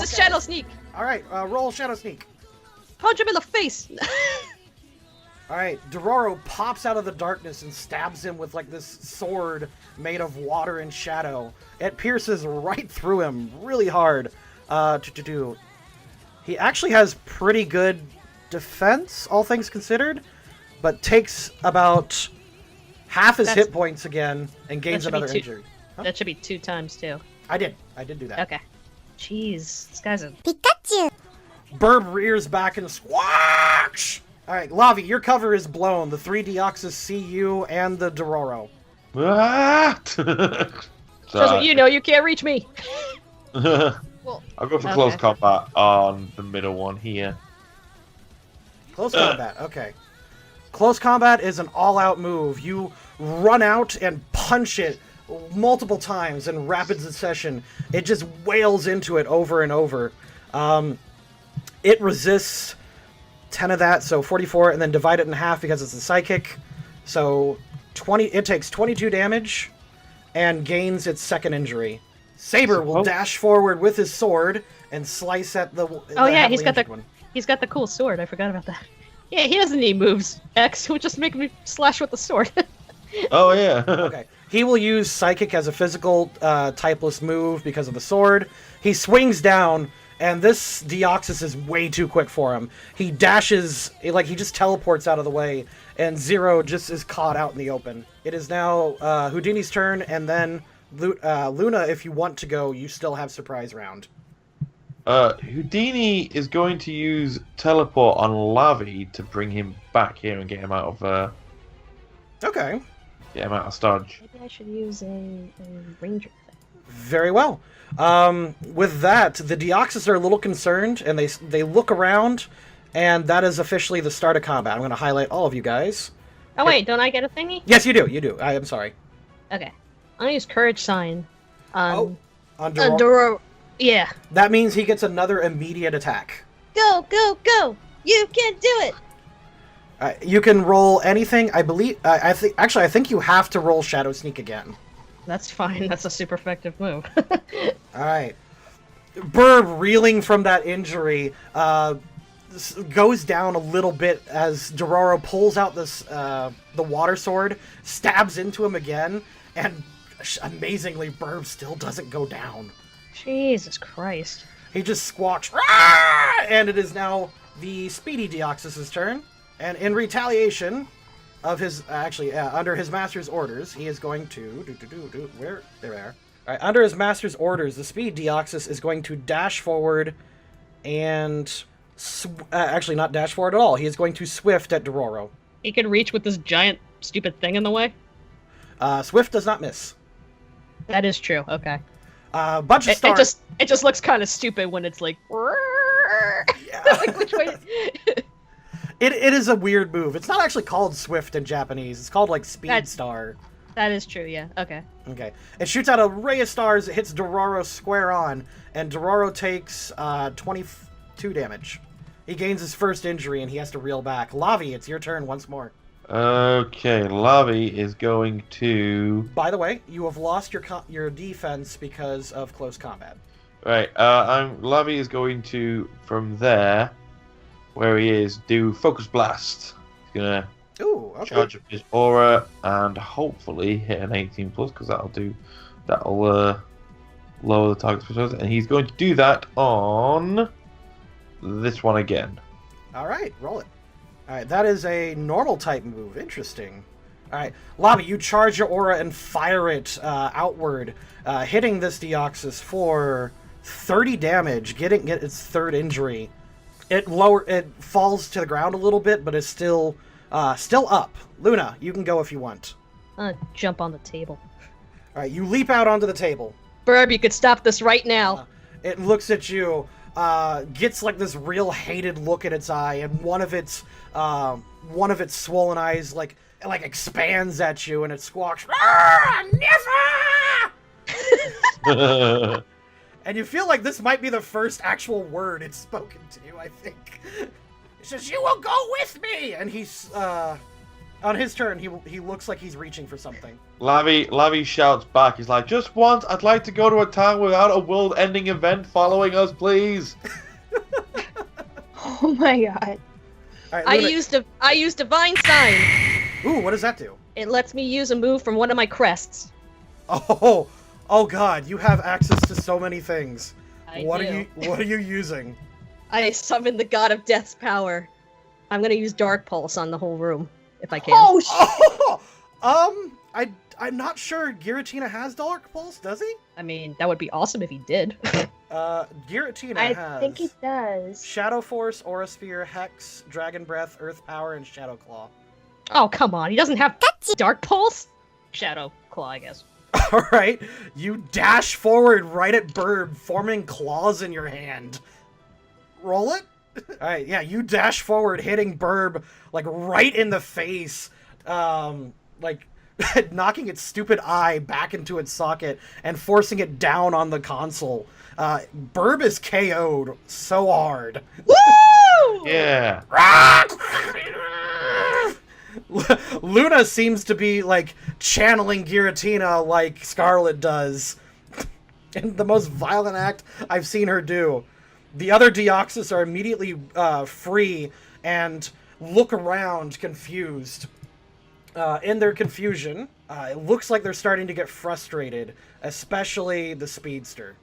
Shadow Sneak! Alright, roll Shadow Sneak. Punch him in the face! Alright, Dororo pops out of the darkness and stabs him with like this sword made of water and shadow. It pierces right through him really hard. He actually has pretty good defense, all things considered, but takes about half his hit points again and gains another injury. Huh? That should be 2 times too. I did do that. Okay. Jeez, this guy's a Pikachu! Birb rears back and squawks! Alright, Lavi, your cover is blown. The 3 Deoxys see you and the Dororo. What? So you know you can't reach me. Well, I'll go for close combat on the middle one here. Close combat, okay. Close combat is an all-out move. You run out and punch it multiple times in rapid succession. It just wails into it over and over. It resists 10 of that, so 44, and then divide it in half because it's a psychic. So 20. It takes 22 damage and gains its second injury. Saber will dash forward with his sword and slice at the. Oh yeah, he's got the cool sword. I forgot about that. Yeah, he doesn't need moves. X would just make me slash with the sword. Oh yeah. Okay. He will use Psychic as a physical typeless move because of the sword. He swings down, and this Deoxys is way too quick for him. He dashes, like he just teleports out of the way, and Zero just is caught out in the open. It is now Houdini's turn, and then Luna, if you want to go, you still have surprise round. Houdini is going to use teleport on Lavi to bring him back here and get him out of Okay. Get him out of Stodge. Maybe I should use a ranger thing. Very well. With that, the Deoxys are a little concerned, and they look around, and that is officially the start of combat. I'm going to highlight all of you guys. Oh wait, don't I get a thingy? Yes, you do. You do. I am sorry. Okay. I'm going to use Courage Sign on Dororo. Yeah. That means he gets another immediate attack. Go, go, go! You can do it! You can roll anything. I believe. I think you have to roll Shadow Sneak again. That's fine. That's a super effective move. All right. Birb, reeling from that injury, goes down a little bit as Dororo pulls out this the water sword, stabs into him again, and amazingly, Birb still doesn't go down. Jesus Christ! He just squawks, "Rah!" And it is now the Speedy Deoxys' turn. And in retaliation of his, under his master's orders, he is going to where there we are. All right, under his master's orders, the Speed Deoxys is going to dash forward, and actually not dash forward at all. He is going to swift at Dororo. He can reach with this giant stupid thing in the way. Swift does not miss. That is true. Okay. Bunch of stars. It just looks kind of stupid when it's like. Yeah. Like which way? It is a weird move. It's not actually called Swift in Japanese. It's called, like, Speed Star. That is true, yeah. Okay. Okay. It shoots out a ray of stars. It hits Dororo square on, and Dororo takes 22 damage. He gains his first injury, and he has to reel back. Lavi, it's your turn once more. Okay, Lavi is going to... By the way, you have lost your defense because of close combat. Right, Lavi is going to, from there... where he is, do Focus Blast. He's gonna charge up his aura and hopefully hit an 18 plus because that'll lower the target's percentage. And he's going to do that on this one again. All right, roll it. All right, that is a normal type move. Interesting. All right, Lavi, you charge your aura and fire it outward, hitting this Deoxys for 30 damage, getting its third injury. It falls to the ground a little bit, but is still up. Luna, you can go if you want. Jump on the table. All right, you leap out onto the table. Birb, you could stop this right now. It looks at you, gets like this real hated look in its eye, and one of its swollen eyes like like expands at you and it squawks, never! And you feel like this might be the first actual word it's spoken to you, I think. It says, "You will go with me!" And he's, on his turn, he looks like he's reaching for something. Lavi shouts back, he's like, "Just once, I'd like to go to a town without a world-ending event following us, please." Oh my god. Right, I used Divine Sign. Ooh, what does that do? It lets me use a move from one of my crests. Oh god, you have access to so many things. What do. are you using? I summon the God of Death's power. I'm gonna use Dark Pulse on the whole room, if I can. Oh, shit! I'm not sure Giratina has Dark Pulse, does he? I mean, that would be awesome if he did. Giratina has... I think it does. Shadow Force, Aura Sphere, Hex, Dragon Breath, Earth Power, and Shadow Claw. Oh, come on. He doesn't have Dark Pulse? Shadow Claw, I guess. Alright, you dash forward right at Birb, forming claws in your hand. Roll it? Alright, yeah, you dash forward, hitting Birb, like, right in the face. Like, knocking its stupid eye back into its socket and forcing it down on the console. Birb is KO'd so hard. Woo! Yeah. Luna seems to be, like, channeling Giratina like Scarlet does. In the most violent act I've seen her do. The other Deoxys are immediately free and look around confused. In their confusion, it looks like they're starting to get frustrated, especially the Speedster.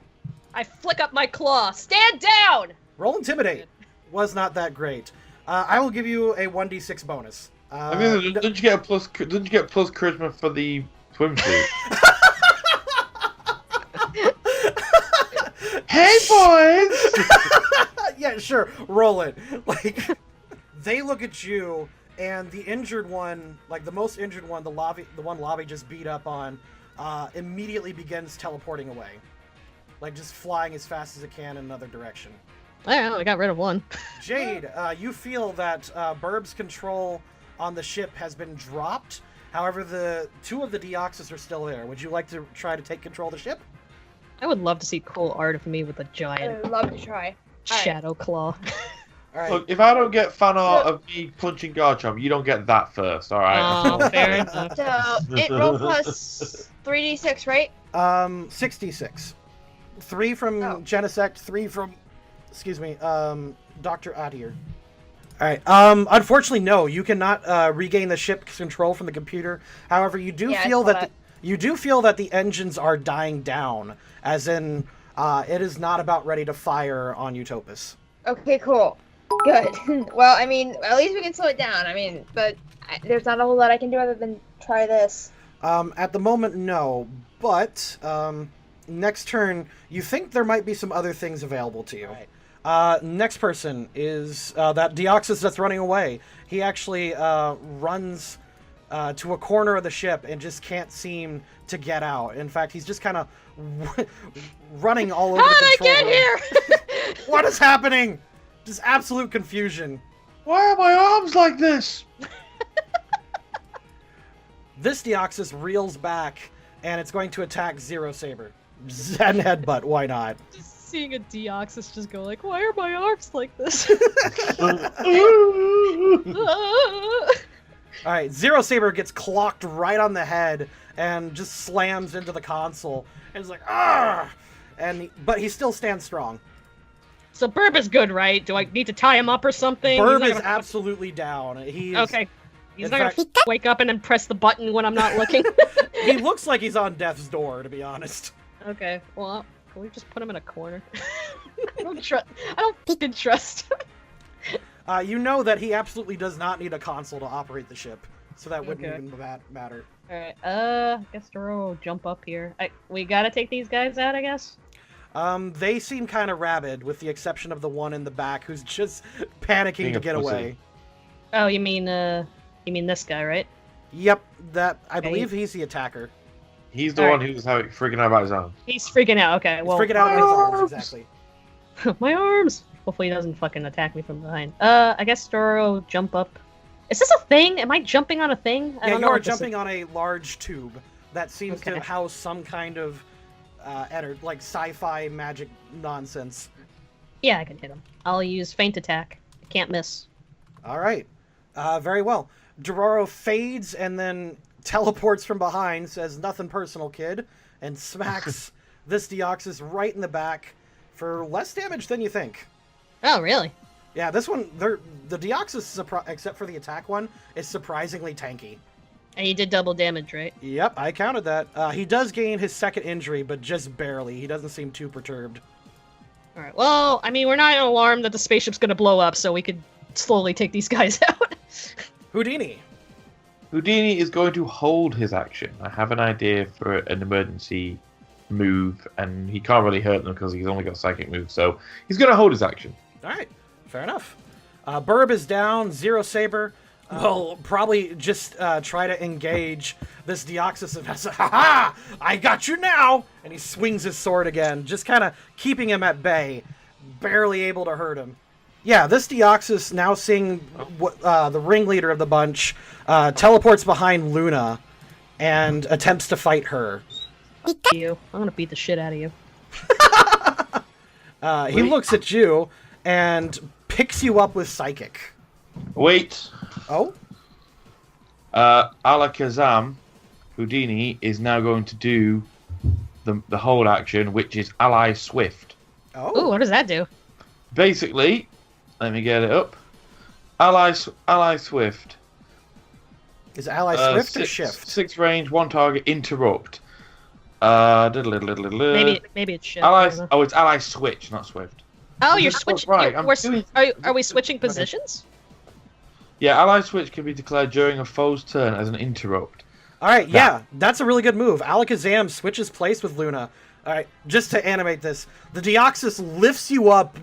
I flick up my claw. Stand down! Roll Intimidate. Was not that great. I will give you a 1d6 bonus. I mean, didn't you get plus charisma for the swimsuit? Hey, boys! Yeah, sure. Roll it. Like, they look at you, and the injured one, like the most injured one, the one Lavi just beat up on, immediately begins teleporting away. Like, just flying as fast as it can in another direction. I got rid of one. Jade, you feel that Burb's control on the ship has been dropped. However, the two of the Deoxys are still there. Would you like to try to take control of the ship? I would love to see cool art of me with a giant I'd love to try. shadow claw. All right. Look, if I don't get fan art of me punching Garchomp, you don't get that first, alright? Oh, fair enough. So, it roll plus 3d6, right? 66. 3 from Genesect, 3 from, Dr. Adir. Alright, unfortunately, no, you cannot regain the ship's control from the computer. However, you do feel that the engines are dying down, as in, it is not about ready to fire on Utopus. Okay, cool. Good. Well, I mean, at least we can slow it down. I mean, but there's not a whole lot I can do other than try this. At the moment, no, but, next turn, you think there might be some other things available to you. Right. Next person is that Deoxys that's running away. He actually runs to a corner of the ship and just can't seem to get out. In fact, he's just kind of running all over the control How did I get here? What is happening? Just absolute confusion. Why are my arms like this? This Deoxys reels back, and it's going to attack Zero Saber. And headbutt, why not? Just seeing a Deoxys just go like, why are my arms like this? Alright, Zero Saber gets clocked right on the head and just slams into the console. And it's like, ah! But he still stands strong. So Birb is good, right? Do I need to tie him up or something? Birb is absolutely down. Okay. He's not gonna wake up and then press the button when I'm not looking. He looks like he's on death's door, to be honest. Okay, well, can we just put him in a corner? I don't fucking trust him. You know that he absolutely does not need a console to operate the ship, so that wouldn't even matter. Alright, I guess Doro will jump up here. We gotta take these guys out, I guess? They seem kind of rabid, with the exception of the one in the back who's just panicking to get away. Oh, you mean this guy, right? Yep, I believe he's the attacker. He's the one who's freaking out about his arms. He's freaking out, okay, well... He's freaking out about his arms, exactly. My arms! Hopefully he doesn't fucking attack me from behind. I guess Doro will jump up Is this a thing? Am I jumping on a thing? I Yeah, don't you know are jumping on a large tube that seems to house some kind of like sci-fi magic nonsense. Yeah, I can hit him. I'll use feint attack. Can't miss. All right. Very well. Dororo fades and then teleports from behind, says nothing personal, kid, and smacks this Deoxys right in the back for less damage than you think. Oh, really? Yeah, this one, the Deoxys, except for the attack one, is surprisingly tanky. And he did double damage, right? Yep, I counted that. He does gain his second injury, but just barely. He doesn't seem too perturbed. Alright, well, I mean, we're not alarmed that the spaceship's gonna blow up, so we could slowly take these guys out. Houdini. Houdini is going to hold his action. I have an idea for an emergency move, and he can't really hurt them because he's only got psychic moves, so he's going to hold his action. All right, fair enough. Birb is down, Zero Saber. Will probably just try to engage this Deoxys and has ha-ha! I got you now! And he swings his sword again, just kind of keeping him at bay, barely able to hurt him. Yeah, this Deoxys, now seeing the ringleader of the bunch, teleports behind Luna and attempts to fight her. I'm gonna beat the shit out of you. He looks at you and picks you up with Psychic. Wait. Oh? Alakazam, Houdini, is now going to do the hold action, which is Ally Swift. Oh, what does that do? Basically, let me get it up. Ally Swift. Is Ally Swift or Shift? 6 range, 1 target, interrupt. Maybe it's Shift. It's Ally Switch, not Swift. Oh, you're switching. Right, Are we switching positions? Yeah, Ally Switch can be declared during a foe's turn as an interrupt. Alright, yeah, that's a really good move. Alakazam switches place with Luna. Alright, just to animate this, the Deoxys lifts you up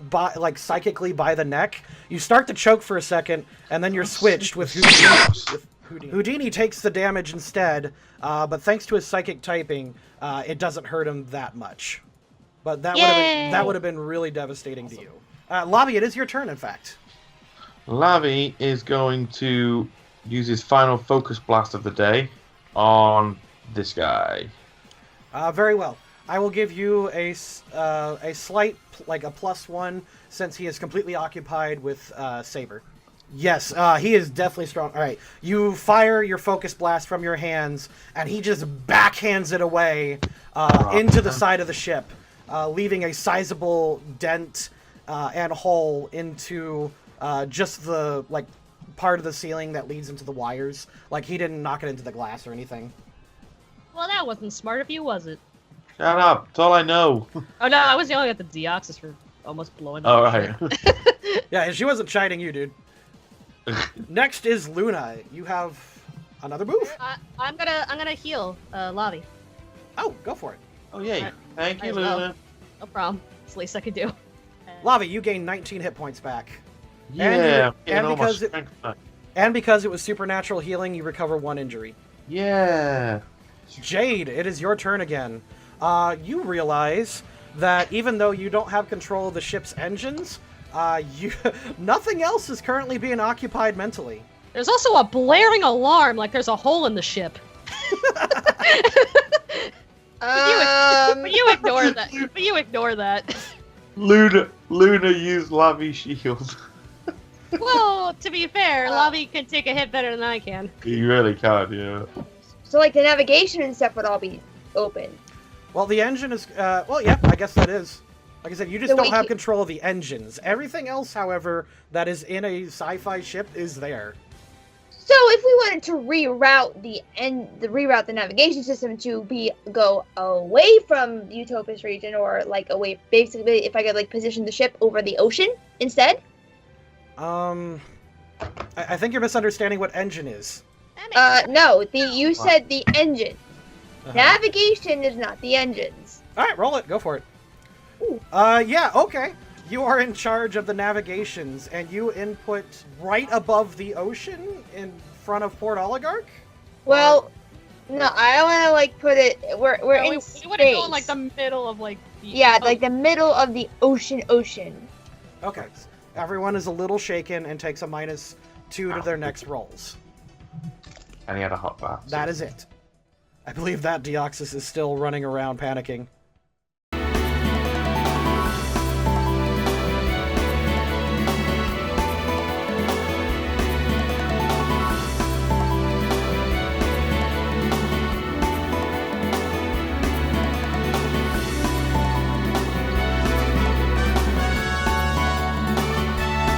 psychically by the neck. You start to choke for a second, and then you're switched with Houdini. Houdini takes the damage instead, but thanks to his psychic typing, it doesn't hurt him that much. But that would have been really devastating to you. Lavi, it is your turn, in fact. Lavi is going to use his final focus blast of the day on this guy. Very well. I will give you a slight, like a +1, since he is completely occupied with Saber. Yes, he is definitely strong. All right, you fire your focus blast from your hands, and he just backhands it away into the side of the ship, leaving a sizable dent and hole into just the part of the ceiling that leads into the wires. Like, he didn't knock it into the glass or anything. Well, that wasn't smart of you, was it? Shut up! That's all I know. Oh no, I was yelling at the Deoxys for almost blowing up. Oh right. Yeah, she wasn't chiding you, dude. Next is Luna. You have another move. I'm gonna heal Lavi. Oh, go for it. Oh yay! Thank you, Luna. No problem. It's the least I could do. Lavi, you gain 19 hit points back. Yeah. And because it was supernatural healing, you recover 1 injury. Yeah. Jade, it is your turn again. You realize that even though you don't have control of the ship's engines, nothing else is currently being occupied mentally. There's also a blaring alarm, like there's a hole in the ship. But you ignore that. But you ignore that. Luna used Lavi's shield. Well, to be fair, Lavi can take a hit better than I can. You really can, yeah. So, the navigation and stuff would all be open. Well, the engine is, well, yeah, I guess that is. Like I said, you just don't have control of the engines. Everything else, however, that is in a sci-fi ship is there. So, if we wanted to reroute the navigation system to go away from the Utopus region, or away, basically, if I could position the ship over the ocean instead. I think you're misunderstanding what engine is. No, you said the engine. Navigation is not the engines. All right, roll it. Go for it. Ooh. Yeah, okay. You are in charge of the navigations, and you input right above the ocean in front of Port Oligarch? Well, no, I want to put it. We're in space. We want to go in the middle of the the middle of the ocean. Okay. Everyone is a little shaken and takes a 2 to their next rolls. And he had a hot bath. That is it. I believe that Deoxys is still running around panicking.